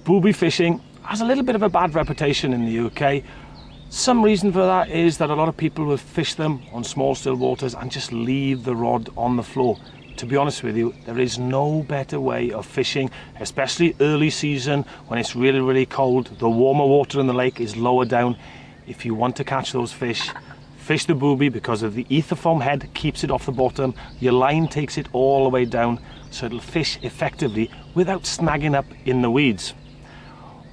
Booby fishing has a little bit of a bad reputation in the UK. Some reason for that is that a lot of people will fish them on small still waters and just leave the rod on the floor. To be honest with you, there is no better way of fishing, especially early season when it's really cold. The warmer water in the lake is lower down. If you want to catch those fish, fish the booby because of the ether foam head keeps it off the bottom. Your line takes it all the way down, so it'll fish effectively without snagging up in the weeds.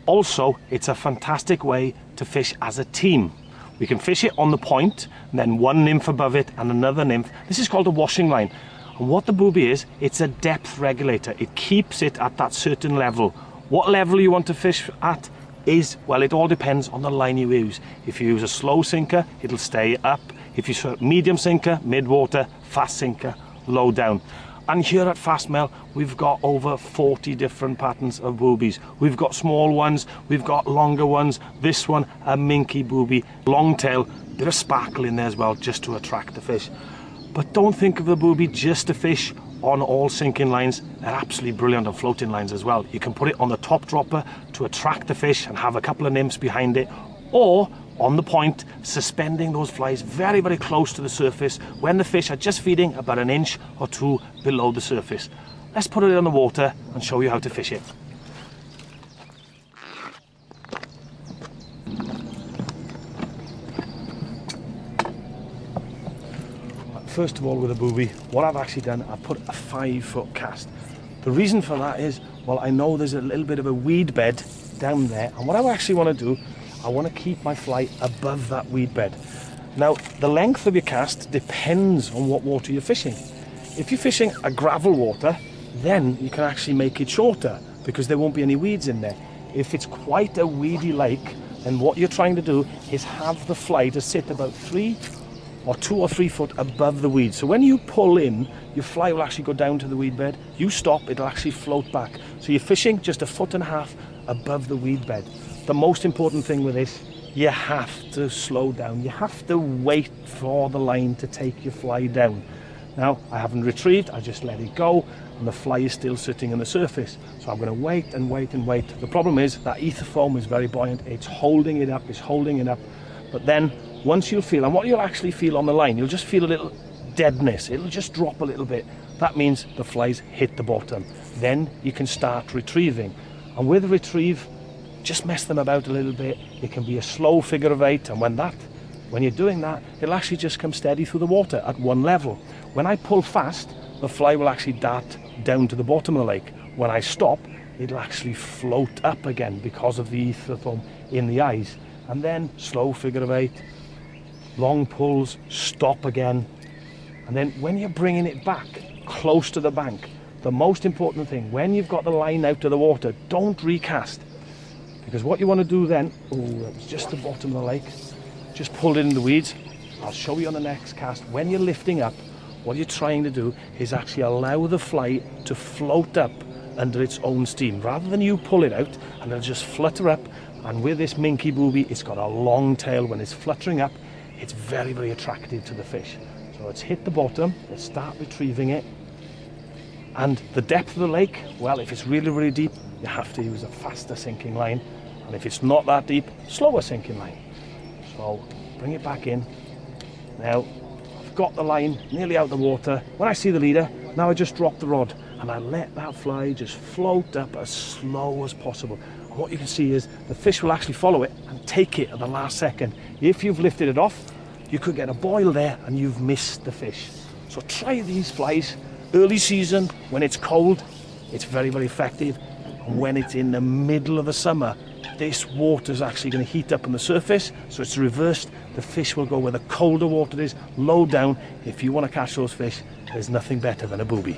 Also, it's a fantastic way to fish as a team. We can fish it on the point, and then one nymph above it and another nymph. This is called a washing line. And what the booby is, it's a depth regulator. It keeps it at that certain level. What level you want to fish at is, well, it all depends on the line you use. If you use a slow sinker, it'll stay up. If you use a medium sinker, mid-water, fast sinker, low down. And here at Fastmail, we've got over 40 different patterns of boobies. We've got small ones, we've got longer ones. This one, a minky booby, long tail, bit of sparkle in there as well, just to attract the fish. But don't think of the booby just to fish on all sinking lines. They're absolutely brilliant on floating lines as well. You can put it on the top dropper to attract the fish and have a couple of nymphs behind it, or on the point, suspending those flies very close to the surface when the fish are just feeding about an inch or two below the surface. Let's put it on the water and show you how to fish it. First of all, with a booby, what I've actually done, I've put a 5-foot cast. The reason for that is, well, I know there's a little bit of a weed bed down there, and what I actually want to do, I want to keep my fly above that weed bed. Now, the length of your cast depends on what water you're fishing. If you're fishing a gravel water, then you can actually make it shorter because there won't be any weeds in there. If it's quite a weedy lake, then what you're trying to do is have the fly to sit about 2 or 3 foot above the weed. So when you pull in, your fly will actually go down to the weed bed. You stop, it'll actually float back. So you're fishing just 1.5 foot above the weed bed. The most important thing with this, you have to slow down. You have to wait for the line to take your fly down. Now, I haven't retrieved, I just let it go, and the fly is still sitting on the surface. So I'm going to wait and wait and wait. The problem is that ether foam is very buoyant. It's holding it up, it's holding it up. But then, once you'll feel, and what you'll actually feel on the line, you'll just feel a little deadness. It'll just drop a little bit. That means the flies hit the bottom. Then you can start retrieving. And with retrieve, just mess them about a little bit. It can be a slow figure of 8, and when you're doing that, it'll actually just come steady through the water at one level. When I pull fast, the fly will actually dart down to the bottom of the lake. When I stop, it'll actually float up again because of the ether foam in the eyes. And then slow figure of 8, long pulls, stop again. And then when you're bringing it back close to the bank, the most important thing, when you've got the line out to the water, don't recast. Because what you want to do then, that was just the bottom of the lake, just pull it in the weeds. I'll show you on the next cast. When you're lifting up, what you're trying to do is actually allow the fly to float up under its own steam, rather than you pull it out and it'll just flutter up. And with this minky booby, it's got a long tail. When it's fluttering up, it's very attractive to the fish. So let's hit the bottom, let's start retrieving it. And the depth of the lake, well, if it's really deep, you have to use a faster sinking line. And if it's not that deep, slower sinking line. So bring it back in. Now, I've got the line nearly out of the water. When I see the leader, now I just drop the rod and I let that fly just float up as slow as possible. And what you can see is the fish will actually follow it and take it at the last second. If you've lifted it off, you could get a boil there and you've missed the fish. So try these flies. Early season, when it's cold, it's very effective. And when it's in the middle of the summer, this water is actually going to heat up on the surface, so it's reversed. The fish will go where the colder water is, low down. If you want to catch those fish, there's nothing better than a booby.